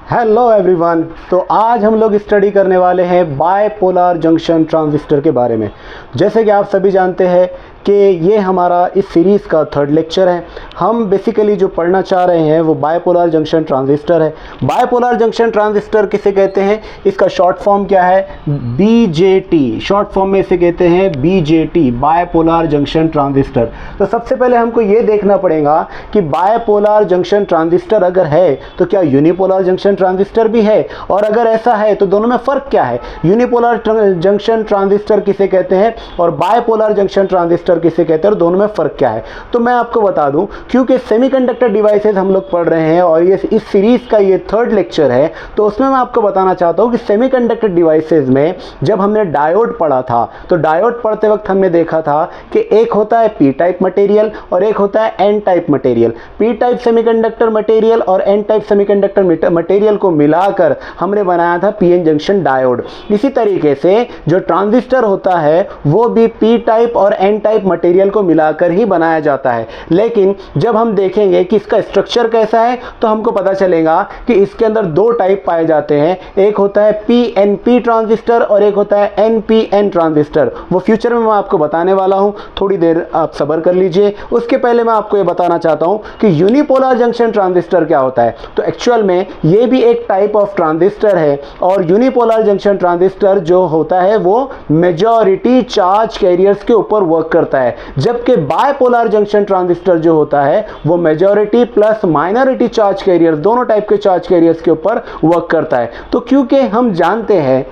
Hello everyone. तो आज हम लोग स्टडी करने वाले हैं बायपोलर जंक्शन ट्रांजिस्टर के बारे में। जैसे कि आप सभी जानते हैं कि ये हमारा इस सीरीज़ का थर्ड लेक्चर है। हम बेसिकली जो पढ़ना चाह रहे हैं वो बायपोलर जंक्शन ट्रांजिस्टर है। बायपोलर जंक्शन ट्रांजिस्टर किसे कहते हैं, इसका शॉर्ट फॉर्म क्या है, बीजेटी। शॉर्ट फॉर्म में इसे कहते हैं बीजेटी, बायपोलर जंक्शन ट्रांजिस्टर। तो सबसे पहले हमको ये देखना पड़ेगा कि बायपोलर जंक्शन ट्रांजिस्टर अगर है तो क्या यूनिपोलर जंक्शन ट्रांजिस्टर भी है, और अगर ऐसा है तो दोनों में फ़र्क क्या है। यूनिपोलर जंक्शन ट्रांजिस्टर किसे कहते हैं और बायपोलर जंक्शन ट्रांजिस्टर किसे कहते हैं, और दोनों में फ़र्क क्या है। तो मैं आपको बता दूं, क्योंकि सेमीकंडक्टर डिवाइसेस हम लोग पढ़ रहे हैं और ये इस सीरीज़ का ये थर्ड लेक्चर है, तो उसमें मैं आपको बताना चाहता हूं कि सेमीकंडक्टर डिवाइसेस में जब हमने डायोड पढ़ा था तो डायोड पढ़ते वक्त हमने देखा था कि एक होता है पी टाइप मटेरियल और एक होता है N type material. P type semiconductor material और एन टाइप सेमीकंडक्टर मटेरियल को मिलाकर हमने बनाया था पीएन जंक्शन डायोड। इसी तरीके से जो ट्रांजिस्टर होता है वो भी पी टाइप और एन टाइप मटेरियल को मिलाकर ही बनाया जाता है। लेकिन जब हम देखेंगे कि इसका स्ट्रक्चर कैसा है तो हमको पता चलेगा कि इसके अंदर दो टाइप पाए जाते हैं। एक होता है पीएनपी ट्रांजिस्टर और एक होता है एनपीएन ट्रांजिस्टर। वो फ्यूचर में मैं आपको बताने वाला हूं, थोड़ी देर आप सब्र कर लीजिए। उसके पहले मैं आपको ये बताना चाहता हूं कि यूनिपोलर जंक्शन ट्रांजिस्टर क्या होता है। तो एक्चुअल में ये भी एक टाइप ऑफ ट्रांजिस्टर है, और यूनिपोलर जंक्शन ट्रांजिस्टर जो होता है वो मेजॉरिटी चार्ज कैरियर्स के ऊपर वर्क करता है, जबकि बायपोलर जंक्शन ट्रांजिस्टर जो होता है वो majority plus minority charge carriers, दोनों टाइप के चार्ज कैरियर्स के ऊपर वर्क करता है। तो क्योंकि हम जानते हैं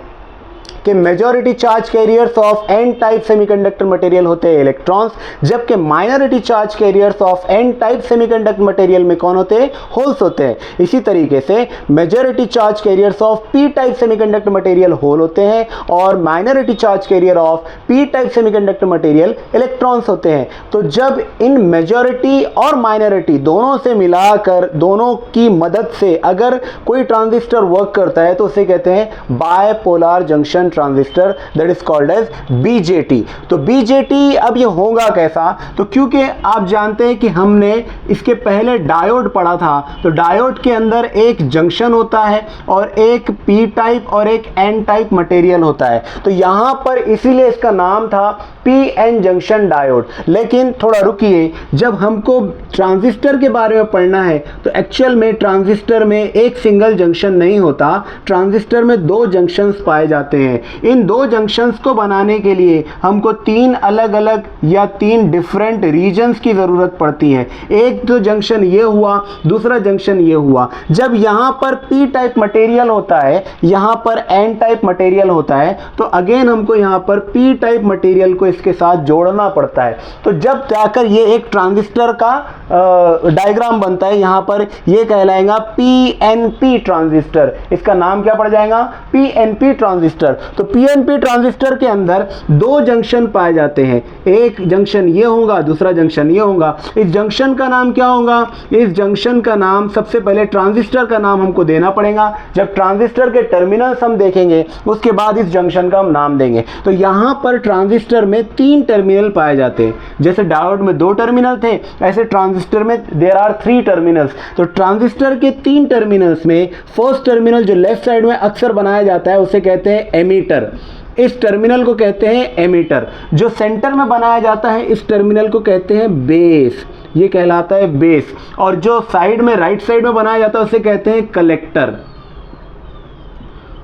कि majority charge carriers of N type semiconductor material होते हैं इलेक्ट्रॉन्स, जबकि minority charge carriers of N type semiconductor material में कौन होते हैं, होल्स होते हैं। इसी तरीके से majority charge carriers of P type semiconductor material hole होते हैं और minority charge carrier of P type semiconductor material electrons होते हैं। तो जब इन मेजॉरिटी और माइनॉरिटी दोनों से मिलाकर, दोनों की मदद से अगर कोई ट्रांजिस्टर वर्क करता है तो उसे कहते हैं bipolar junction transistor, that is called as BJT. तो बीजेटी अब ये होगा कैसा, तो क्योंकि आप जानते हैं कि हमने इसके पहले डायोड पढ़ा था, तो डायोड के अंदर एक जंक्शन होता है और एक पी टाइप और एक एन टाइप मटेरियल होता है। तो यहां पर इसीलिए इसका नाम था पी एन जंक्शन डायोड। लेकिन थोड़ा रुकिए, जब हमको ट्रांजिस्टर के बारे में पढ़ना है तो एक्चुअल में ट्रांजिस्टर में एक सिंगल जंक्शन नहीं होता, ट्रांजिस्टर में दो जंक्शंस पाए जाते हैं। इन दो जंक्शंस को बनाने के लिए हमको तीन अलग अलग या तीन डिफरेंट रीजन्स की ज़रूरत पड़ती है। एक तो जंक्शन ये हुआ, दूसरा जंक्शन ये हुआ। जब यहाँ पर पी टाइप मटेरियल होता है, यहाँ पर एन टाइप मटेरियल होता है, तो अगेन हमको यहाँ पर पी टाइप मटेरियल को इसके साथ जोड़ना पड़ता है। तो जब जाकर ये एक ट्रांजिस्टर का डायग्राम बनता है, यहाँ पर ये कहलाएगा पीएनपी ट्रांजिस्टर। इसका नाम क्या पड़ जाएगा, पीएनपी ट्रांजिस्टर। तो पीएनपी ट्रांजिस्टर के अंदर दो जंक्शन पाए जाते हैं, एक जंक्शन ये होगा, दूसरा जंक्शन ये होगा। इस जंक्शन का नाम क्या होगा, इस जंक्शन का नाम सबसे पहले ट्रांजिस्टर का नाम हमको देना पड़ेगा। जब ट्रांजिस्टर के टर्मिनल्स हम देखेंगे उसके बाद इस जंक्शन का हम नाम देंगे। तो यहाँ पर ट्रांजिस्टर में तीन टर्मिनल पाए जाते हैं। जैसे डायोड में दो टर्मिनल थे, ऐसे ट्रांजिस्टर में देयर आर थ्री टर्मिनल्स। तो ट्रांजिस्टर के तीन टर्मिनल्स में फर्स्ट टर्मिनल जो लेफ्ट साइड में अक्सर बनाया जाता है उसे कहते हैं एमीटर। इस टर्मिनल को कहते हैं एमीटर। जो सेंटर में बनाया जाता है इस टर्मिनल को कहते हैं बेस, ये कहलाता है बेस। और जो साइड में, राइट साइड में बनाया जाता है उसे कहते हैं कलेक्टर।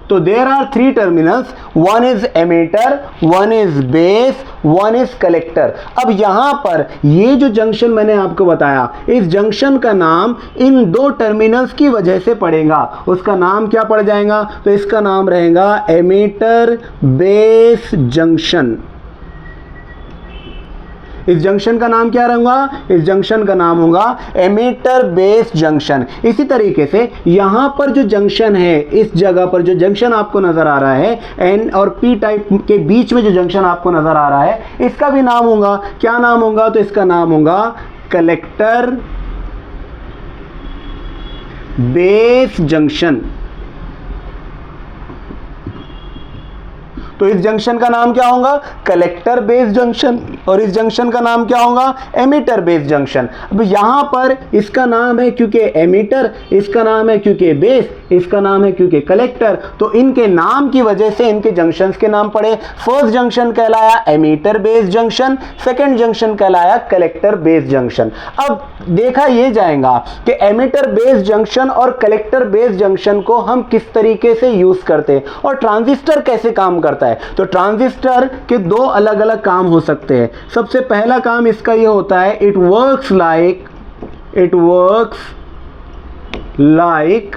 तो there are three terminals, one is emitter, one is base, one is collector. अब यहां पर ये जो जंक्शन मैंने आपको बताया, इस जंक्शन का नाम इन दो टर्मिनल्स की वजह से पड़ेगा। उसका नाम क्या पड़ जाएगा, तो इसका नाम रहेगा एमीटर बेस जंक्शन। इस जंक्शन का नाम क्या रहेगा, इस जंक्शन का नाम होगा एमीटर बेस जंक्शन। इसी तरीके से यहाँ पर जो जंक्शन है, इस जगह पर जो जंक्शन आपको नजर आ रहा है, एन और पी टाइप के बीच में जो जंक्शन आपको नजर आ रहा है, इसका भी नाम होगा, क्या नाम होगा, तो इसका नाम होगा कलेक्टर बेस जंक्शन। तो इस जंक्शन का नाम क्या होगा, कलेक्टर बेस जंक्शन। और इस जंक्शन का नाम क्या होगा, एमिटर बेस जंक्शन। अब यहाँ पर इसका नाम है क्योंकि एमिटर, इसका नाम है क्योंकि बेस, इसका नाम है क्योंकि कलेक्टर, तो इनके नाम की वजह से इनके जंक्शंस के नाम पड़े। फर्स्ट जंक्शन कहलाया emitter base junction, second junction कहलाया कलेक्टर बेस जंक्शन। अब देखा यह जाएगा कि एमिटर बेस जंक्शन और कलेक्टर बेस जंक्शन को हम किस तरीके से यूज करते हैं और ट्रांजिस्टर कैसे काम करता है। तो ट्रांजिस्टर के दो अलग अलग काम हो सकते हैं। सबसे पहला काम इसका यह होता है, it works like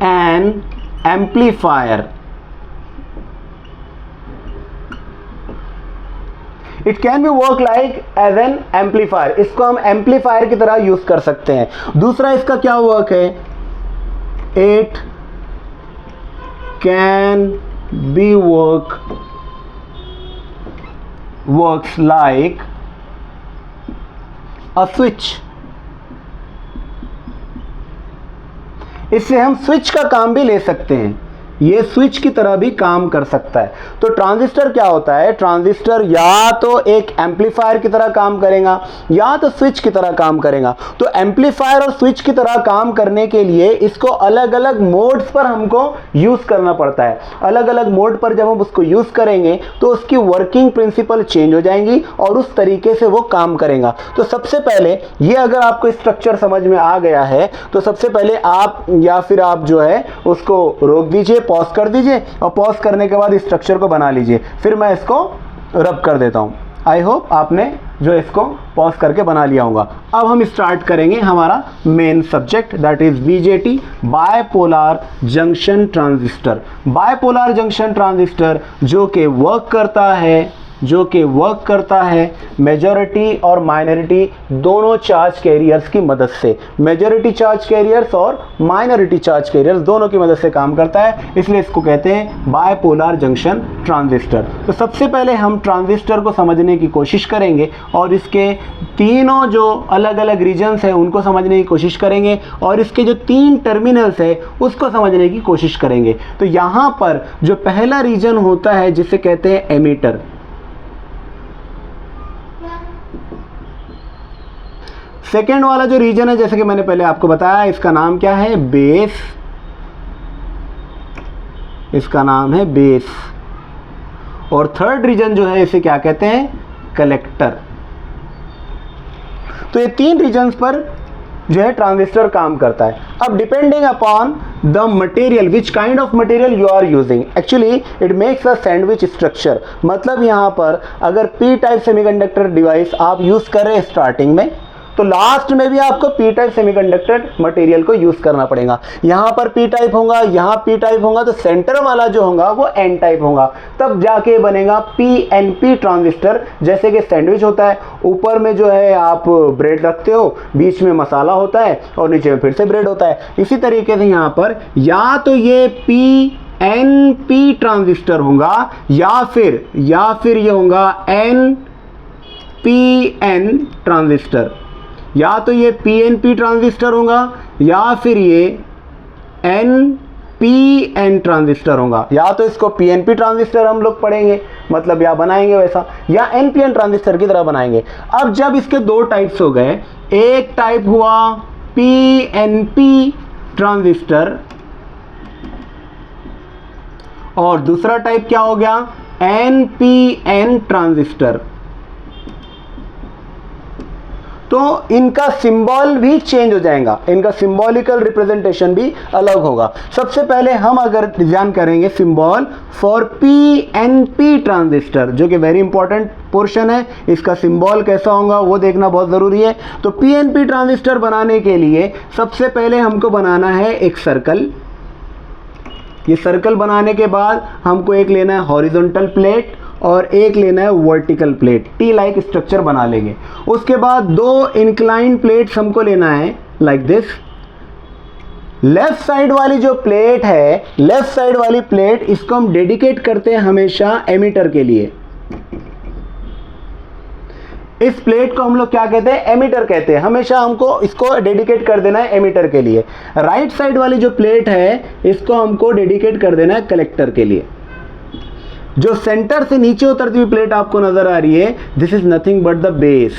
an amplifier. It can be work like as an amplifier, इसको हम एम्पलीफायर की तरह यूज कर सकते हैं। दूसरा इसका क्या वर्क है, it can B works like a switch. इससे हम स्विच का काम भी ले सकते हैं, ये स्विच की तरह भी काम कर सकता है। तो ट्रांजिस्टर क्या होता है, ट्रांजिस्टर या तो एक एम्पलीफायर की तरह काम करेगा या तो स्विच की तरह काम करेगा। तो एम्पलीफायर और स्विच की तरह काम करने के लिए इसको अलग अलग मोड्स पर हमको यूज करना पड़ता है। अलग अलग मोड पर जब हम उसको यूज करेंगे तो उसकी वर्किंग प्रिंसिपल चेंज हो जाएंगी और उस तरीके से वो काम करेगा। तो सबसे पहले ये अगर आपको स्ट्रक्चर समझ में आ गया है तो सबसे पहले आप या फिर आप जो है उसको रोक दीजिए, पॉज कर दीजिए और पॉज करने के बाद स्ट्रक्चर को बना लीजिए। फिर मैं इसको रब कर देता हूं। आई होप आपने जो इसको पॉज करके बना लिया होगा। अब हम स्टार्ट करेंगे हमारा main subject, that is BJT, bipolar junction transistor. Bipolar junction transistor जो कि वर्क करता है मेजॉरिटी और माइनॉरिटी दोनों चार्ज कैरियर्स की मदद से। मेजॉरिटी चार्ज कैरियर्स और माइनॉरिटी चार्ज कैरियर्स दोनों की मदद से काम करता है, इसलिए इसको कहते हैं बायपोलर जंक्शन ट्रांजिस्टर। तो सबसे पहले हम ट्रांजिस्टर को समझने की कोशिश करेंगे और इसके तीनों जो अलग अलग रीजन्स हैं उनको समझने की कोशिश करेंगे और इसके जो 3 टर्मिनल्स है उसको समझने की कोशिश करेंगे। तो यहाँ पर जो पहला रीजन होता है जिसे कहते हैं एमीटर, सेकेंड वाला जो रीजन है जैसे कि मैंने पहले आपको बताया इसका नाम क्या है, बेस, इसका नाम है बेस। और थर्ड रीजन जो है इसे क्या कहते हैं, कलेक्टर। तो ये 3 रीजन्स पर जो है ट्रांजिस्टर काम करता है। अब depending upon the material, which kind of material you are using, actually it makes a sandwich structure. मतलब यहाँ पर अगर पी टाइप सेमीकंडक्टर डिवाइस आप यूज कर रहे हैं स्टार्टिंग में, तो लास्ट में भी आपको पी टाइप सेमीकंडक्टर मटेरियल को यूज करना पड़ेगा। यहाँ पर पी टाइप होगा, यहाँ पी टाइप होगा, तो सेंटर वाला जो होगा वो एन टाइप होगा, तब जाके बनेगा पीएनपी ट्रांजिस्टर। जैसे कि सैंडविच होता है, ऊपर में जो है आप ब्रेड रखते हो, बीच में मसाला होता है और नीचे में फिर से ब्रेड होता है। इसी तरीके से यहाँ पर या तो ये पीएनपी ट्रांजिस्टर होगा या फिर ये होगा एनपीएन ट्रांजिस्टर। या तो ये पीएनपी ट्रांजिस्टर होगा या फिर ये एनपीएन ट्रांजिस्टर होगा। या तो इसको पीएनपी ट्रांजिस्टर हम लोग पढ़ेंगे, मतलब या बनाएंगे वैसा, या एनपीएन ट्रांजिस्टर की तरह बनाएंगे। अब जब इसके 2 टाइप्स हो गए, एक टाइप हुआ पीएनपी ट्रांजिस्टर और दूसरा टाइप क्या हो गया, एनपीएन ट्रांजिस्टर, तो इनका सिंबल भी चेंज हो जाएगा, इनका सिंबॉलिकल रिप्रेजेंटेशन भी अलग होगा। सबसे पहले हम अगर ध्यान करेंगे सिंबल फॉर पीएनपी ट्रांजिस्टर, जो कि वेरी इंपॉर्टेंट पोर्शन है, इसका सिंबल कैसा होगा वो देखना बहुत ज़रूरी है। तो पीएनपी ट्रांजिस्टर बनाने के लिए सबसे पहले हमको बनाना है एक सर्कल। ये सर्कल बनाने के बाद हमको एक लेना है हॉरिजॉन्टल प्लेट और एक लेना है vertical plate, T like structure बना लेंगे। उसके बाद 2 इंक्लाइन प्लेट्स हमको लेना है लाइक दिस। लेफ्ट साइड वाली जो प्लेट है, लेफ्ट साइड वाली प्लेट, इसको हम डेडिकेट करते हैं हमेशा एमीटर के लिए। इस प्लेट को हम लोग क्या कहते हैं, एमीटर कहते हैं। हमेशा हमको इसको डेडिकेट कर देना है एमीटर के लिए। राइट साइड वाली जो प्लेट है इसको हमको डेडिकेट कर देना है कलेक्टर के लिए। जो सेंटर से नीचे उतरती हुई प्लेट आपको नजर आ रही है, this is nothing but the base.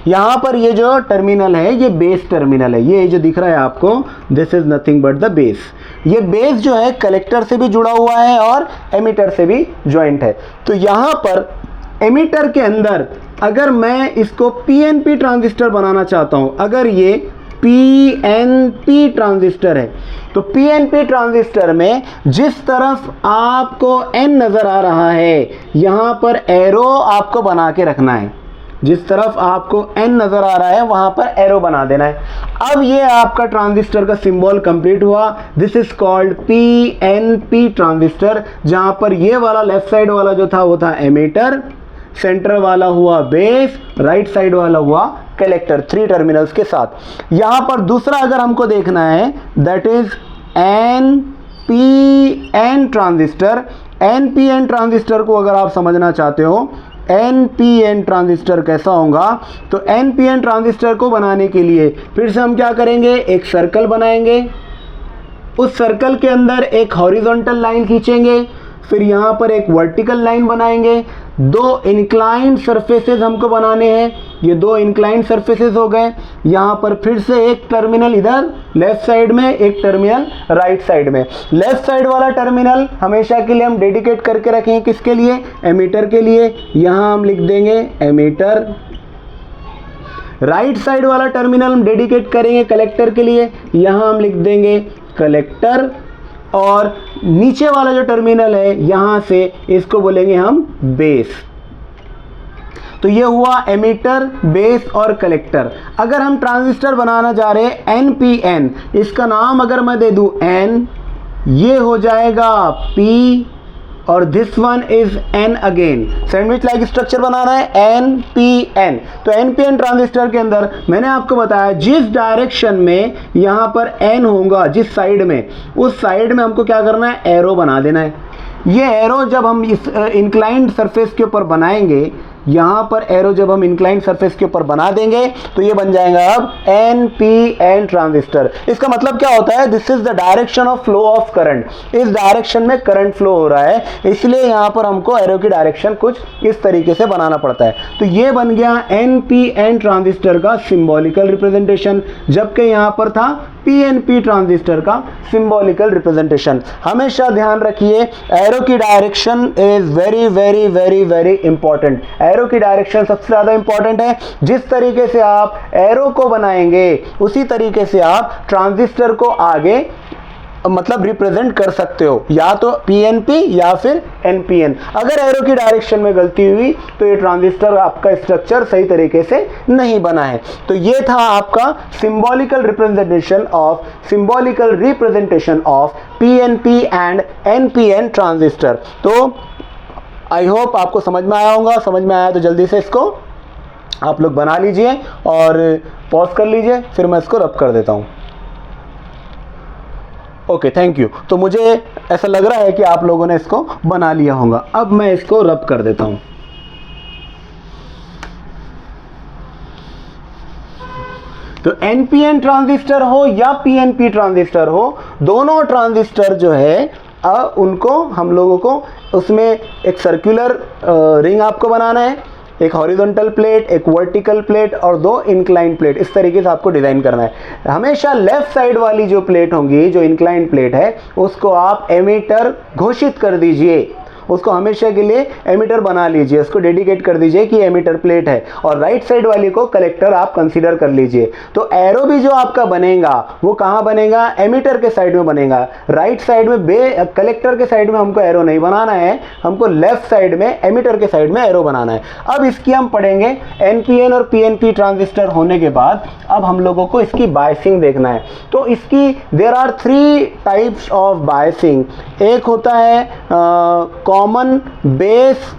यहां पर ये जो टर्मिनल है ये बेस टर्मिनल है, ये जो दिख रहा है आपको, this is nothing but the base. ये बेस जो है कलेक्टर से भी जुड़ा हुआ है और एमिटर से भी ज्वाइंट है। तो यहां पर एमिटर के अंदर अगर मैं इसको पीएनपी ट्रांजिस्टर बनाना चाहता हूं, अगर ये पीएनपी ट्रांजिस्टर है, तो पीएनपी ट्रांजिस्टर में जिस तरफ आपको एन नजर आ रहा है, यहां पर एरो आपको बना के रखना है। जिस तरफ आपको एन नजर आ रहा है वहां पर एरो बना देना है। अब ये आपका ट्रांजिस्टर का सिंबल कंप्लीट हुआ। This is called PNP transistor, जहां पर ये वाला लेफ्ट साइड वाला जो था वो था एमिटर, सेंटर वाला हुआ बेस, राइट साइड वाला हुआ कलेक्टर, 3 टर्मिनल्स के साथ। यहां पर दूसरा अगर हमको देखना है, that is NPN transistor. NPN transistor को अगर आप समझना चाहते हो, एनपीएन ट्रांजिस्टर कैसा होगा, तो एनपीएन ट्रांजिस्टर को बनाने के लिए फिर से हम क्या करेंगे, एक सर्कल बनाएंगे, उस सर्कल के अंदर एक हॉरिजॉन्टल लाइन खींचेंगे, फिर यहाँ पर एक वर्टिकल लाइन बनाएंगे। 2 इंक्लाइंड सरफेसेस हमको बनाने हैं, ये 2 इंक्लाइंड सरफेसेस हो गए। यहाँ पर फिर से एक टर्मिनल इधर लेफ्ट साइड में, एक टर्मिनल राइट साइड में। लेफ्ट साइड वाला टर्मिनल हमेशा के लिए हम डेडिकेट करके रखेंगे, किसके लिए, एमिटर के लिए, यहाँ हम लिख देंगे एमिटर। राइट साइड वाला टर्मिनल हम डेडिकेट करेंगे कलेक्टर के लिए, यहाँ हम लिख देंगे कलेक्टर। और नीचे वाला जो टर्मिनल है यहां से इसको बोलेंगे हम बेस। तो ये हुआ एमिटर, बेस और कलेक्टर। अगर हम ट्रांजिस्टर बनाना जा रहे हैं एनपीएन, इसका नाम अगर मैं दे दूं एन, ये हो जाएगा पी और this one is N again. Sandwich like structure बनाना है एनपीएन। तो एनपीएन ट्रांजिस्टर के अंदर मैंने आपको बताया जिस डायरेक्शन में यहाँ पर एन होगा, जिस साइड में, उस साइड में हमको क्या करना है, एरो बना देना है। ये एरो जब हम इस इंक्लाइंड सरफेस के ऊपर बनाएंगे, यहाँ पर एरो जब हम इंक्लाइंड सरफेस के ऊपर बना देंगे तो ये बन जाएगा अब एनपीएन ट्रांजिस्टर। इसका मतलब क्या होता है, this is the direction of flow of current. इस डायरेक्शन में करंट फ्लो हो रहा है, इसलिए यहाँ पर हमको एरो की डायरेक्शन कुछ इस तरीके से बनाना पड़ता है। तो ये बन गया एनपीएन ट्रांजिस्टर का सिंबॉलिकल रिप्रेजेंटेशन, जबकि यहाँ पर था पीएनपी ट्रांजिस्टर का सिंबॉलिकल रिप्रेजेंटेशन। हमेशा ध्यान रखिए, एरो की direction is very very very very important. Arrow की डायरेक्शन सबसे ज्यादा इंपॉर्टेंट है। जिस तरीके से आप एरो को बनाएंगे उसी तरीके से आप ट्रांजिस्टर को आगे मतलब रिप्रेजेंट कर सकते हो, या तो पीएनपी या फिर एनपीएन। अगर एरो की डायरेक्शन में गलती हुई तो ये ट्रांजिस्टर आपका स्ट्रक्चर सही तरीके से नहीं बना है। तो ये था आपका symbolical representation of PNP and NPN transistor. तो आई होप आपको समझ में आया होगा। समझ में आया तो जल्दी से इसको आप लोग बना लीजिए और पॉज कर लीजिए, फिर मैं इसको रब कर देता हूं। Okay, thank you. तो मुझे ऐसा लग रहा है कि आप लोगों ने इसको बना लिया होगा। अब मैं इसको रब कर देता हूं। तो एनपीएन ट्रांजिस्टर हो या पीएनपी ट्रांजिस्टर हो, दोनों ट्रांजिस्टर जो है उनको हम लोगों को उसमें एक सर्कुलर रिंग आपको बनाना है, एक हॉरिजॉन्टल प्लेट, एक वर्टिकल प्लेट और 2 इंक्लाइंड प्लेट। इस तरीके से आपको डिजाइन करना है। हमेशा लेफ्ट साइड वाली जो प्लेट होंगी, जो इंक्लाइंड प्लेट है, उसको आप एमिटर घोषित कर दीजिए, उसको हमेशा के लिए एमिटर बना लीजिए, उसको डेडिकेट कर दीजिए कि एमिटर प्लेट है। और राइट साइड वाली को कलेक्टर आप कंसीडर कर लीजिए। तो एरो भी जो आपका बनेगा वो कहाँ बनेगा, एमिटर के साइड में बनेगा। राइट साइड में कलेक्टर के साइड में हमको एरो नहीं बनाना है, हमको लेफ्ट साइड में एमिटर के साइड में एरो बनाना है। अब इसकी हम पढ़ेंगे एनपीएन और पीएनपी ट्रांजिस्टर होने के बाद अब हम लोगों को इसकी बायसिंग देखना है। तो इसकी there are 3 types of biasing. एक होता है कॉमन बेस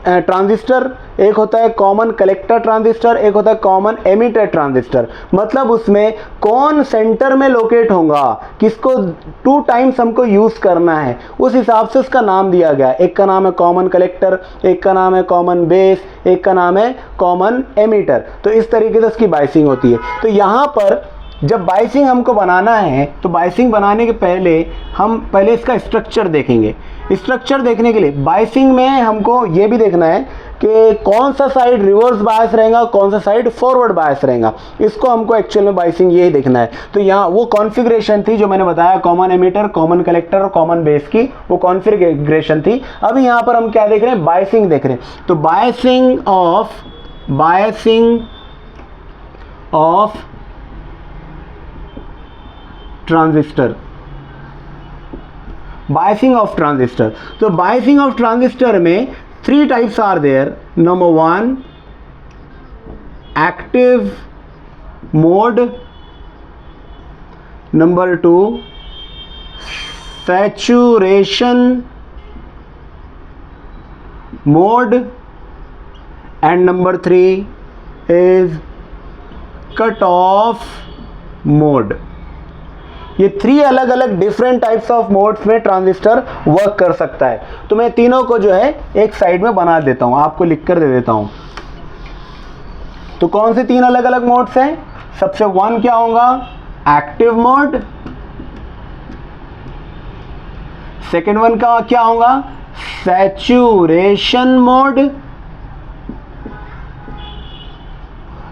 ट्रांजिस्टर, एक होता है कॉमन कलेक्टर ट्रांजिस्टर, एक होता है कॉमन एमिटर ट्रांजिस्टर। मतलब उसमें कौन सेंटर में लोकेट होगा, किसको 2 टाइम्स हमको यूज करना है, उस हिसाब से उसका नाम दिया गया। एक का नाम है कॉमन कलेक्टर, एक का नाम है कॉमन बेस, एक का नाम है कॉमन एमिटर। तो इस तरीके से उसकी बायसिंग होती है। तो यहाँ पर जब बायसिंग हमको बनाना है तो बायसिंग बनाने के पहले हम पहले इसका स्ट्रक्चर देखेंगे। स्ट्रक्चर देखने के लिए बायसिंग में हमको ये भी देखना है कि कौन सा साइड रिवर्स बायस रहेगा, कौन सा साइड फॉरवर्ड बायस रहेगा, इसको हमको एक्चुअल में बायसिंग यही देखना है। तो यहाँ वो कॉन्फ़िगरेशन थी जो मैंने बताया, कॉमन एमीटर, कॉमन कलेक्टर और कॉमन बेस की वो कॉन्फ़िगरेशन थी। अभी यहाँ पर हम क्या देख रहे हैं, बायसिंग देख रहे हैं। तो biasing of transistor, biasing of transistor. तो बायसिंग ऑफ ट्रांजिस्टर में 3 types are there. Number 1 active mode, number 2 saturation mode, and number 3 is cut off mode. ये 3 अलग अलग डिफरेंट टाइप्स ऑफ मोड्स में ट्रांजिस्टर वर्क कर सकता है। तो मैं तीनों को जो है एक साइड में बना देता हूं, आपको लिख कर दे देता हूं। तो कौन से 3 अलग अलग मोड्स हैं? सबसे 1 क्या होगा, एक्टिव मोड। सेकेंड 1 का क्या होगा, saturation mode.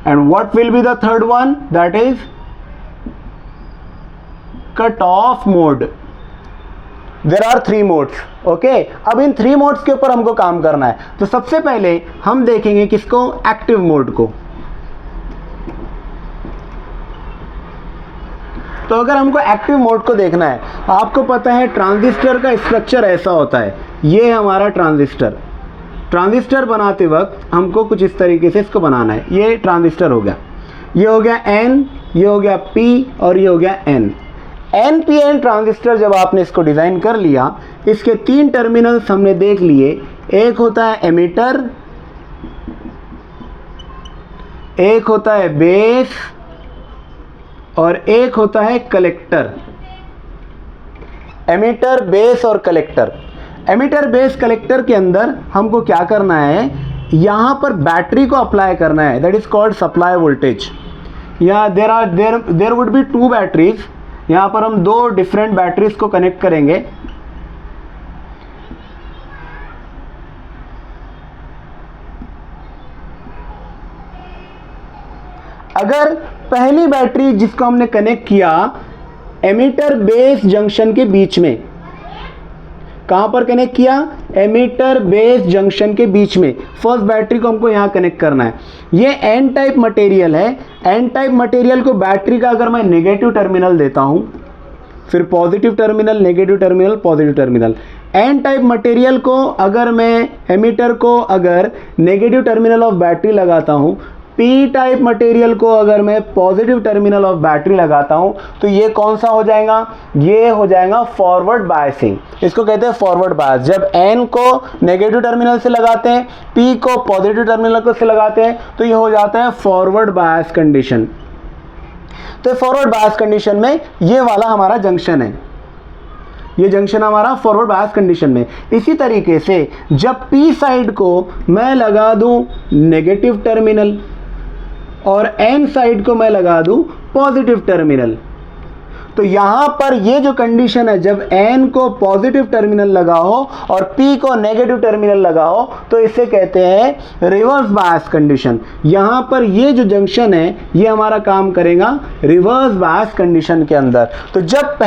And what will be the third one, that is cut off mode. There are 3 modes, okay. अब इन 3 मोड्स के ऊपर हमको काम करना है। तो सबसे पहले हम देखेंगे किसको, एक्टिव मोड को। तो अगर हमको एक्टिव मोड को देखना है, आपको पता है ट्रांजिस्टर का स्ट्रक्चर ऐसा होता है। ये हमारा ट्रांजिस्टर बनाते वक्त हमको कुछ इस तरीके से इसको बनाना है। ये ट्रांजिस्टर हो गया, ये हो गया N, ये हो गया P और ये हो गया N। NPN ट्रांजिस्टर जब आपने इसको डिज़ाइन कर लिया, इसके 3 टर्मिनल्स हमने देख लिए। एक होता है एमिटर, एक होता है बेस और एक होता है कलेक्टर। एमिटर, बेस और कलेक्टर। एमिटर, बेस, कलेक्टर के अंदर हमको क्या करना है, यहाँ पर बैटरी को अप्लाई करना है, that is called supply voltage. या देयर वुड बी 2 बैटरीज। यहाँ पर हम 2 डिफरेंट बैटरीज को कनेक्ट करेंगे। अगर पहली बैटरी जिसको हमने कनेक्ट किया एमिटर बेस जंक्शन के बीच में, कहां पर कनेक्ट किया, एमिटर बेस जंक्शन के बीच में, फर्स्ट बैटरी को हमको यहां कनेक्ट करना है। ये एन टाइप मटेरियल है। एन टाइप मटेरियल को बैटरी का अगर मैं नेगेटिव टर्मिनल देता हूं, फिर positive terminal, negative terminal, positive terminal. N type material को अगर मैं एमिटर को अगर नेगेटिव टर्मिनल ऑफ बैटरी लगाता हूं, पी टाइप मटेरियल को अगर मैं पॉजिटिव टर्मिनल ऑफ बैटरी लगाता हूं, तो ये कौन सा हो जाएगा, ये हो जाएगा फॉरवर्ड बायसिंग। इसको कहते हैं फॉरवर्ड बायस। जब एन को नेगेटिव टर्मिनल से लगाते हैं, पी को पॉजिटिव टर्मिनल से लगाते हैं, तो ये हो जाता है फॉरवर्ड बायस कंडीशन। तो फॉरवर्ड बायस कंडीशन में ये वाला हमारा जंक्शन है, ये जंक्शन हमारा फॉरवर्ड बायस कंडीशन में। इसी तरीके से जब पी साइड को मैं लगा दूं नेगेटिव टर्मिनल और एन साइड को मैं लगा दूं पॉजिटिव टर्मिनल, तो यहां पर ये जो कंडीशन है, जब एन को पॉजिटिव टर्मिनल लगा हो और पी को नेगेटिव टर्मिनल लगा हो, तो इसे कहते हैं रिवर्स बायस कंडीशन। यहां पर ये जो जंक्शन है ये हमारा काम करेगा रिवर्स बायस कंडीशन के अंदर। तो जब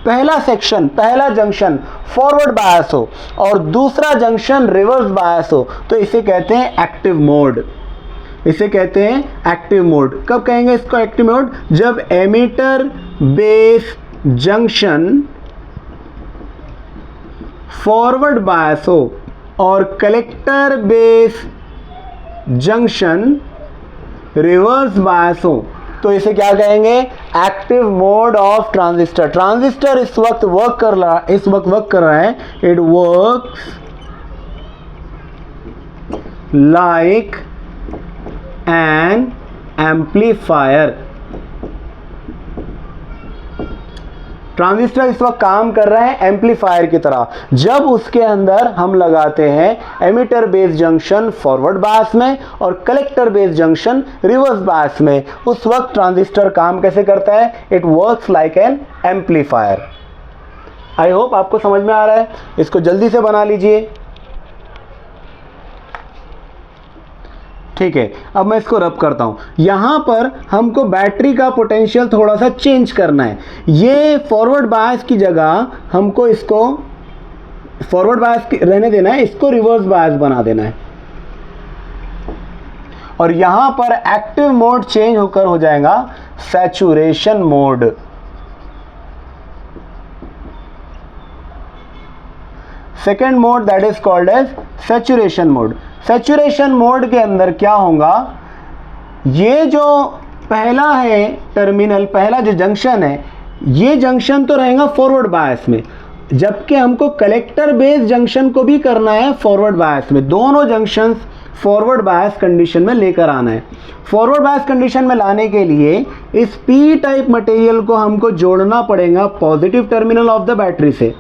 पहला सेक्शन, पहला जंक्शन फॉरवर्ड बायस हो और दूसरा जंक्शन रिवर्स बायस हो, तो इसे कहते हैं एक्टिव मोड। इसे कहते हैं एक्टिव मोड। कब कहेंगे इसको एक्टिव मोड, जब emitter base junction forward bias हो और collector base junction reverse bias हो, तो इसे क्या कहेंगे, active mode of transistor. Transistor इस वक्त वर्क कर रहा है, it works like an amplifier. Transistor इस वक्त काम कर रहा है एम्पलीफायर की तरह। जब उसके अंदर हम लगाते हैं emitter base junction forward bias में और collector base junction reverse bias में, उस वक्त ट्रांजिस्टर काम कैसे करता है? It works like an amplifier. I hope आपको समझ में आ रहा है। इसको जल्दी से बना लीजिए। ठीक है, अब मैं इसको रब करता हूं। यहां पर हमको बैटरी का पोटेंशियल थोड़ा सा चेंज करना है। ये फॉरवर्ड बायस की जगह हमको इसको फॉरवर्ड बायस रहने देना है, इसको रिवर्स बायस बना देना है। और यहां पर एक्टिव मोड चेंज होकर हो जाएगा saturation mode. Second mode that is called as saturation mode. Saturation mode के अंदर क्या होगा, ये जो पहला है टर्मिनल, पहला जो जंक्शन है, ये जंक्शन तो रहेगा फॉरवर्ड बायस में, जबकि हमको कलेक्टर बेस जंक्शन को भी करना है फॉरवर्ड बायस में। दोनों जंक्शंस फॉरवर्ड बायस कंडीशन में लेकर आना है। फॉरवर्ड बायस कंडीशन में लाने के लिए इस पी टाइप मटेरियल को हमको जोड़ना पड़ेगा positive terminal of the battery से,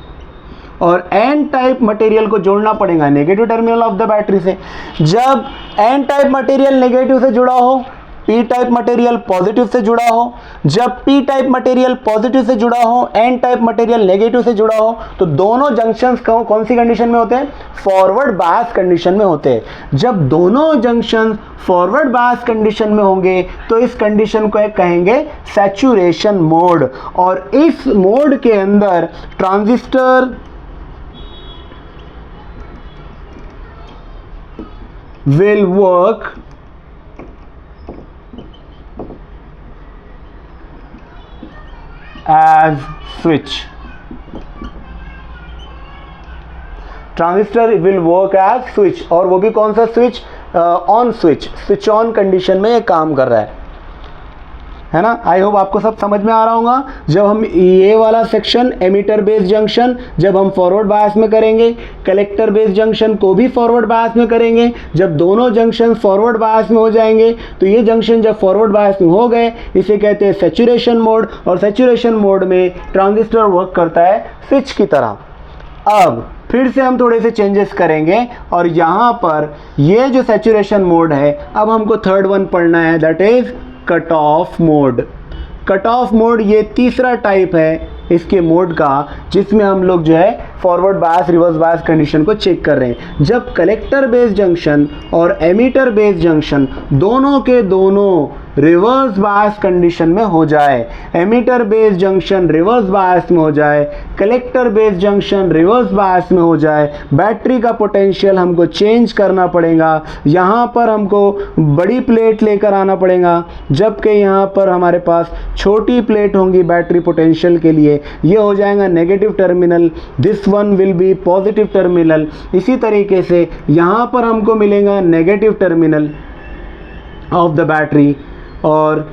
और एन टाइप मटेरियल को जोड़ना पड़ेगा negative terminal of the battery से। जब एन टाइप मटेरियल नेगेटिव से जुड़ा हो, पी टाइप मटेरियल पॉजिटिव से जुड़ा हो, जब पी टाइप मटेरियल पॉजिटिव से जुड़ा हो, एन टाइप मटेरियल नेगेटिव से जुड़ा हो, तो दोनों जंक्शंस कौन सी कंडीशन में होते हैं? फॉरवर्ड बायस कंडीशन में होते हैं। जब दोनों जंक्शन फॉरवर्ड बायस कंडीशन में होंगे तो इस कंडीशन को कहेंगे सैचुरेशन मोड। और इस मोड के अंदर transistor will work as switch. Transistor will work as switch, और वो भी कौन सा switch? On switch, switch on condition में ये काम कर रहा है ना। आई होप आपको सब समझ में आ रहा होगा। जब हम ये वाला सेक्शन एमिटर बेस जंक्शन जब हम फॉरवर्ड बायस में करेंगे, कलेक्टर बेस जंक्शन को भी फॉरवर्ड बायस में करेंगे। जब दोनों जंक्शन फॉरवर्ड बायस में हो जाएंगे तो ये जंक्शन जब फॉरवर्ड बायस में हो गए, इसे कहते हैं सैचुरेशन मोड। और सैचुरेशन मोड में ट्रांजिस्टर वर्क करता है स्विच की तरह। अब फिर से हम थोड़े से चेंजेस करेंगे, और यहाँ पर ये जो सैचुरेशन मोड है, अब हमको थर्ड वन पढ़ना है, that is cut off mode. Cut off mode ये तीसरा टाइप है इसके मोड का, जिसमें हम लोग जो है forward bias reverse bias condition को चेक कर रहे हैं। जब कलेक्टर बेस जंक्शन और एमिटर बेस जंक्शन दोनों के दोनों रिवर्स बायस कंडीशन में हो जाए, emitter base junction reverse bias में हो जाए, collector base junction reverse bias में हो जाए, बैटरी का पोटेंशियल हमको चेंज करना पड़ेगा। यहाँ पर हमको बड़ी प्लेट लेकर आना पड़ेगा, जबकि यहाँ पर हमारे पास छोटी प्लेट होंगी बैटरी पोटेंशियल के लिए। ये हो जाएगा negative terminal, this one will be positive terminal. इसी तरीके से यहाँ पर हमको मिलेगा negative terminal of the battery, और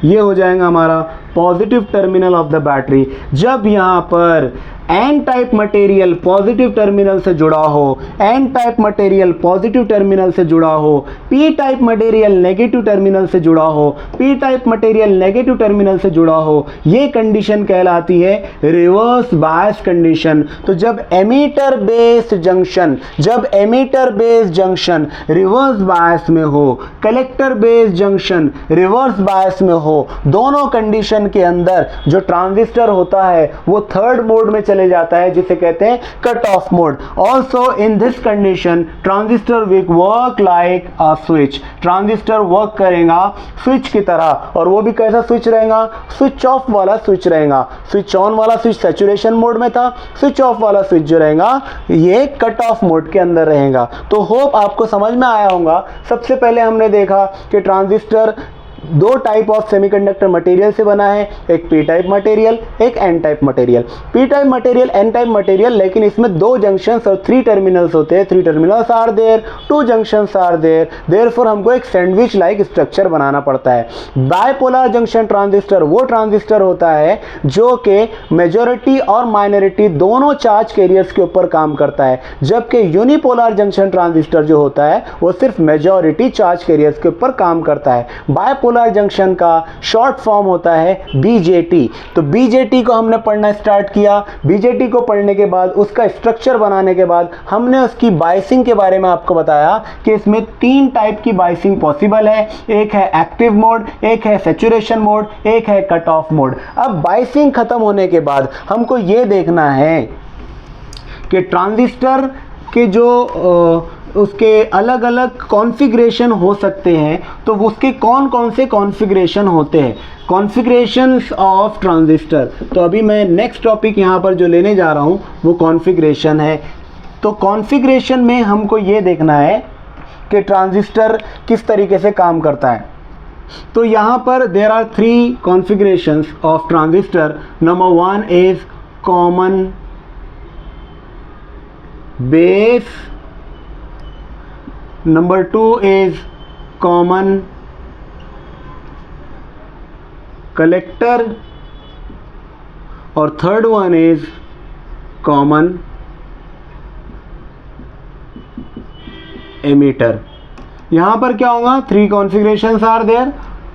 ये हो जाएगा हमारा positive terminal of the battery. जब यहाँ पर N type material positive terminal से जुड़ा हो, N type material positive terminal से जुड़ा हो, P type material negative terminal से जुड़ा हो, P type material negative terminal से जुड़ा हो, ये कंडीशन कहलाती है रिवर्स बायस कंडीशन। तो जब emitter base junction reverse bias में हो, collector base junction reverse bias में हो, दोनों कंडीशन के अंदर जो ट्रांजिस्टर होता है वो थर्ड मोड में चले जाता है, जिसे कहते हैं cut off mode. Also in this condition transistor will work like a switch. Transistor work करेगा स्विच की तरह, और वो भी कैसा स्विच रहेगा? स्विच ऑफ वाला स्विच रहेगा। स्विच ऑन वाला स्विच सैचुरेशन मोड में था, स्विच ऑफ वाला स्विच जो रहेगा ये कट ऑफ मोड के अंदर रहेगा। तो होप आपको समझ में आया होगा। सबसे पहले हमने देखा कि ट्रांजिस्टर दो टाइप ऑफ सेमीकंडक्टर मटेरियल से बना है, एक पी टाइप मटेरियल, एक N type material. P type material, N type material, लेकिन इसमें दो जंक्शंस और 3 टर्मिनल्स होते हैं। 3 terminals are there, 2 junctions are there, therefore हमको एक सैंडविच लाइक स्ट्रक्चर बनाना पड़ता है। बायपोलर जंक्शन ट्रांजिस्टर वो ट्रांजिस्टर होता है जो कि मेजॉरिटी और माइनॉरिटी दोनों चार्ज कैरियर्स के ऊपर काम करता है, जबकि यूनिपोलर जंक्शन ट्रांजिस्टर जो होता है वो सिर्फ मेजॉरिटी चार्ज कैरियर्स के ऊपर काम करता है। बायपोलर बाइपोलर जंक्शन का शॉर्ट फॉर्म होता है बीजेटी। तो बीजेटी को हमने पढ़ना स्टार्ट किया। बीजेटी को पढ़ने के बाद उसका स्ट्रक्चर बनाने के बाद हमने उसकी बाइसिंग के बारे में आपको बताया कि इसमें 3 टाइप की बाइसिंग पॉसिबल है। एक है एक्टिव मोड, एक है सैचुरेशन मोड, एक है कट ऑफ मोड। अब बाइसिंग खत्म होने के बाद हमको ये देखना है कि ट्रांजिस्टर के जो उसके अलग अलग कॉन्फ़िगरेशन हो सकते हैं, तो उसके कौन कौन से कॉन्फ़िगरेशन होते हैं, कॉन्फ़िगरेशंस ऑफ ट्रांजिस्टर। तो अभी मैं नेक्स्ट टॉपिक यहाँ पर जो लेने जा रहा हूँ वो कॉन्फ़िगरेशन है। तो कॉन्फ़िगरेशन में हमको ये देखना है कि ट्रांजिस्टर किस तरीके से काम करता है। तो यहाँ पर there are 3 configurations of transistor. Number 1 is common base, number 2 is common collector और third one is common emitter। यहाँ पर क्या होगा, 3 configurations are there,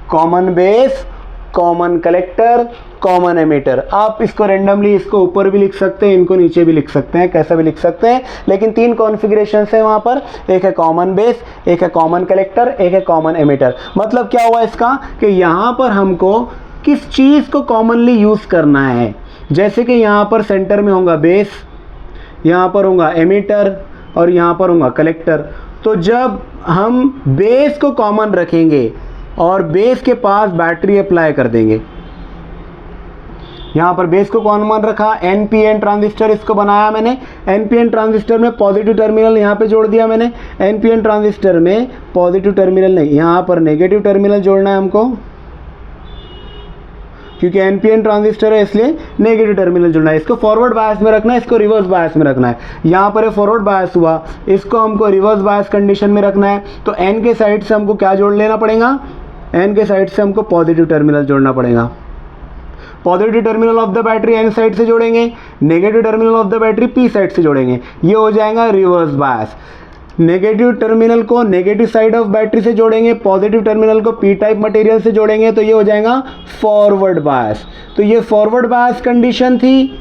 common base, common collector, common emitter. आप इसको रेंडमली इसको ऊपर भी लिख सकते हैं, इनको नीचे भी लिख सकते हैं, कैसा भी लिख सकते हैं, लेकिन 3 कॉन्फ़िगरेशन है वहाँ पर। एक है कॉमन बेस, एक है कॉमन कलेक्टर, एक है कॉमन एमिटर। मतलब क्या हुआ इसका कि यहाँ पर हमको किस चीज़ को कॉमनली यूज़ करना है। जैसे कि यहाँ पर सेंटर में होगा बेस, यहाँ पर होगा एमिटर और यहाँ पर होगा कलेक्टर। तो जब हम बेस को कॉमन रखेंगे और बेस के पास बैटरी अप्लाई कर देंगे, यहाँ पर बेस को कॉमन रखा, एनपीएन ट्रांजिस्टर इसको बनाया मैंने। एनपीएन ट्रांजिस्टर में पॉजिटिव टर्मिनल यहाँ पे जोड़ दिया मैंने। एनपीएन ट्रांजिस्टर में पॉजिटिव टर्मिनल नहीं, यहाँ पर नेगेटिव टर्मिनल जोड़ना है हमको, क्योंकि एनपीएन ट्रांजिस्टर है इसलिए नेगेटिव टर्मिनल जोड़ना है। इसको फॉरवर्ड बायस में रखना है, इसको रिवर्स बायस में रखना है। यहाँ पर फॉरवर्ड बायस हुआ, इसको हमको रिवर्स बायस कंडीशन में रखना है। तो एन के साइड से हमको क्या जोड़ लेना पड़ेगा, एन के साइड से हमको पॉजिटिव टर्मिनल जोड़ना पड़ेगा। Positive terminal of the battery N side से जोड़ेंगे, negative terminal of the battery P side से जोड़ेंगे। ये हो जाएगा रिवर्स बायस। नेगेटिव टर्मिनल को नेगेटिव साइड ऑफ बैटरी से जोड़ेंगे, पॉजिटिव टर्मिनल को पी टाइप मटेरियल से जोड़ेंगे, तो ये हो जाएगा फॉरवर्ड बायस। तो ये फॉरवर्ड बायस कंडीशन थी,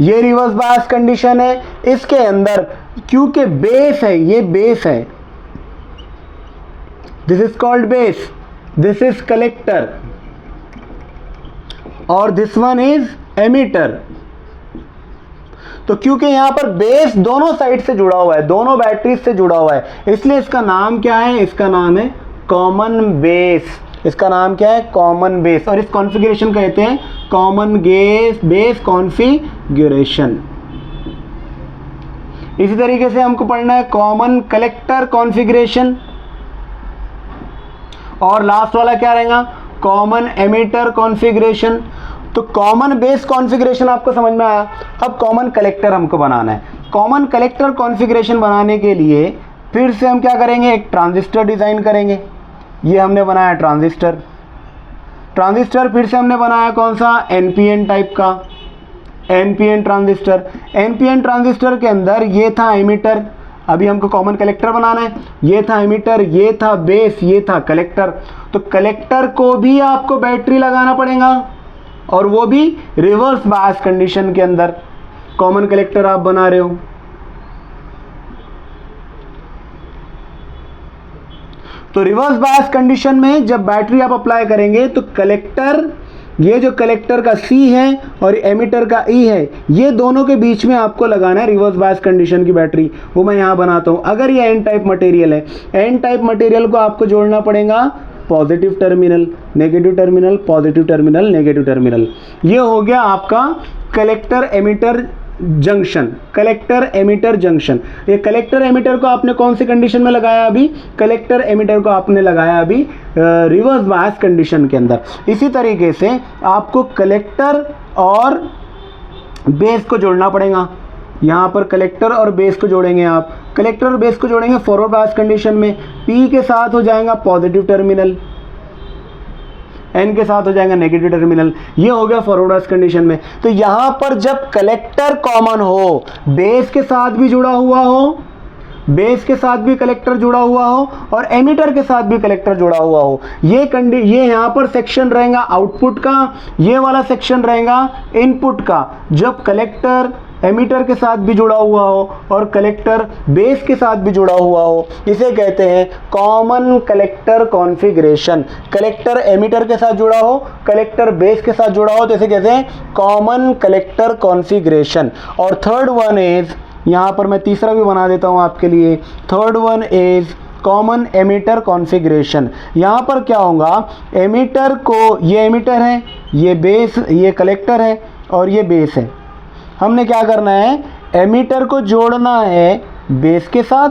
ये रिवर्स बायस कंडीशन है। इसके अंदर क्योंकि बेस है, ये बेस है, this is called base, this is collector और दिस वन इज एमिटर। तो क्योंकि यहां पर बेस दोनों साइड से जुड़ा हुआ है, दोनों बैटरीज से जुड़ा हुआ है, इसलिए इसका नाम क्या है, इसका नाम है कॉमन बेस। इसका नाम क्या है, कॉमन बेस। और इस कॉन्फ़िगरेशन कहते हैं कॉमन बेस कॉन्फ़िगरेशन। इसी तरीके से हमको पढ़ना है कॉमन कलेक्टर कॉन्फ़िगरेशन और लास्ट वाला क्या रहेगा, कॉमन एमिटर कॉन्फ़िगरेशन। तो कॉमन बेस कॉन्फ़िगरेशन आपको समझ में आया। अब कॉमन कलेक्टर हमको बनाना है। कॉमन कलेक्टर कॉन्फ़िगरेशन बनाने के लिए फिर से हम क्या करेंगे, एक ट्रांजिस्टर डिज़ाइन करेंगे। ये हमने बनाया ट्रांजिस्टर। ट्रांजिस्टर फिर से हमने बनाया कौन सा, एनपीएन टाइप का, एनपीएन ट्रांजिस्टर। एनपीएन ट्रांजिस्टर के अंदर ये था एमिटर, अभी हमको कॉमन कलेक्टर बनाना है। ये था एमिटर, ये था बेस, ये था कलेक्टर। तो कलेक्टर को भी आपको बैटरी लगाना पड़ेगा और वो भी रिवर्स बायस कंडीशन के अंदर। कॉमन कलेक्टर आप बना रहे हो, तो रिवर्स बायस कंडीशन में जब बैटरी आप अप्लाई करेंगे तो कलेक्टर, ये जो कलेक्टर का C है और एमिटर का E है, ये दोनों के बीच में आपको लगाना है रिवर्स बायस कंडीशन की बैटरी। वो मैं यहाँ बनाता हूँ। अगर ये एन टाइप मटेरियल है, एन टाइप मटेरियल को आपको जोड़ना पड़ेगा positive terminal, negative terminal, positive terminal, negative terminal. ये हो गया आपका collector emitter junction, collector emitter junction. ये कलेक्टर एमिटर को आपने कौन सी कंडीशन में लगाया अभी, कलेक्टर एमिटर को आपने लगाया अभी रिवर्स बायस कंडीशन के अंदर। इसी तरीके से आपको कलेक्टर और बेस को जोड़ना पड़ेगा। यहाँ पर कलेक्टर और बेस को जोड़ेंगे आप, कलेक्टर और बेस को जोड़ेंगे फॉरवर्ड बायस कंडीशन में। पी के साथ हो जाएगा पॉजिटिव टर्मिनल, एन के साथ हो जाएगा नेगेटिव टर्मिनल। ये हो गया फॉरवर्ड बायस कंडीशन में। तो यहाँ पर जब कलेक्टर कॉमन हो, बेस के साथ भी जुड़ा हुआ हो, बेस के साथ भी कलेक्टर जुड़ा हुआ हो और एमिटर के साथ भी कलेक्टर जुड़ा हुआ हो। ये यहाँ पर सेक्शन रहेगा आउटपुट का, ये वाला सेक्शन रहेगा इनपुट का। जब कलेक्टर एमिटर के साथ भी जुड़ा हुआ हो और कलेक्टर बेस के साथ भी जुड़ा हुआ हो, इसे कहते हैं common collector configuration. Collector emitter के साथ जुड़ा हो, कलेक्टर बेस के साथ जुड़ा हो, तो इसे कहते हैं कॉमन कलेक्टर कॉन्फ़िगरेशन। और थर्ड वन इज, यहाँ पर मैं तीसरा भी बना देता हूँ आपके लिए, third one is common emitter configuration. यहाँ पर क्या होगा, एमिटर को, ये एमिटर है, ये बेस, ये कलेक्टर है और ये बेस है। हमने क्या करना है, एमिटर को जोड़ना है बेस के साथ,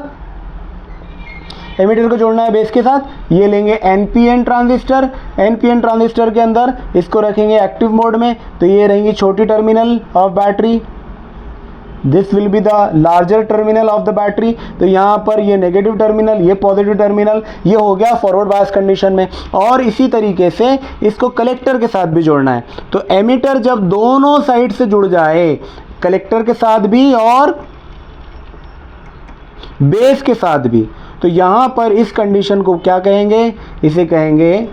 एमिटर को जोड़ना है बेस के साथ। ये लेंगे एनपीएन ट्रांजिस्टर, एनपीएन ट्रांजिस्टर के अंदर इसको रखेंगे एक्टिव मोड में, तो ये रहेंगी छोटी terminal of battery, this will be the larger terminal of the battery. तो यहाँ पर ये नेगेटिव टर्मिनल, ये पॉजिटिव टर्मिनल, ये हो गया फॉरवर्ड बायस कंडीशन में। और इसी तरीके से इसको कलेक्टर के साथ भी जोड़ना है। तो एमिटर जब दोनों साइड से जुड़ जाए, कलेक्टर के साथ भी और बेस के साथ भी, तो यहाँ पर इस कंडीशन को क्या कहेंगे, इसे कहेंगे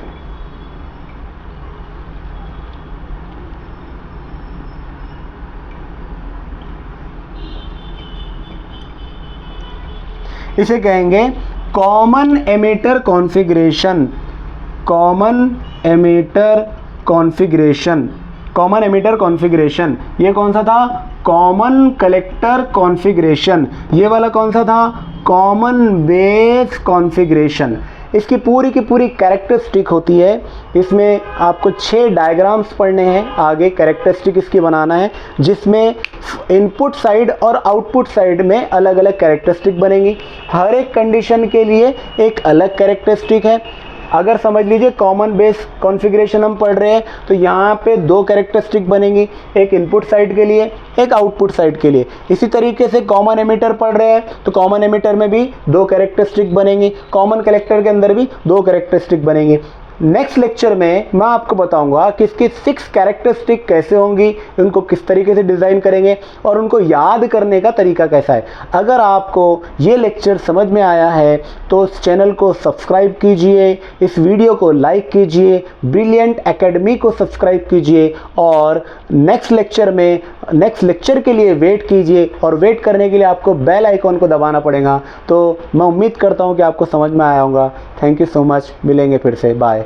common emitter configuration. Common emitter configuration, common emitter configuration. ये कौन सा था, कॉमन कलेक्टर कॉन्फ़िगरेशन। ये वाला कौन सा था, कॉमन बेस कॉन्फ़िगरेशन। इसकी पूरी की पूरी कैरेक्टरिस्टिक होती है। इसमें आपको 6 डायग्राम्स पढ़ने हैं, आगे कैरेक्टरिस्टिक इसकी बनाना है, जिसमें इनपुट साइड और आउटपुट साइड में अलग अलग कैरेक्टरिस्टिक बनेंगी। हर एक कंडीशन के लिए एक अलग कैरेक्टरिस्टिक है। अगर समझ लीजिए कॉमन बेस कॉन्फ़िगरेशन हम पढ़ रहे हैं, तो यहाँ पे 2 कैरेक्टरिस्टिक बनेंगी, एक इनपुट साइड के लिए, एक आउटपुट साइड के लिए। इसी तरीके से कॉमन एमिटर पढ़ रहे हैं, तो कॉमन एमिटर में भी 2 कैरेक्टरिस्टिक बनेंगी, कॉमन कलेक्टर के अंदर भी 2 कैरेक्टरिस्टिक बनेंगी। नेक्स्ट लेक्चर में मैं आपको बताऊंगा कि इसकी 6 कैरेक्टरिस्टिक कैसे होंगी, उनको किस तरीके से डिज़ाइन करेंगे और उनको याद करने का तरीका कैसा है। अगर आपको ये लेक्चर समझ में आया है तो इस चैनल को सब्सक्राइब कीजिए, इस वीडियो को लाइक कीजिए, ब्रिलियंट एकेडमी को सब्सक्राइब कीजिए और नेक्स्ट लेक्चर के लिए वेट कीजिए। और वेट करने के लिए आपको बेल आइकॉन को दबाना पड़ेगा। तो मैं उम्मीद करता हूँ कि आपको समझ में आया होगा। थैंक यू सो मच, मिलेंगे फिर से, बाय।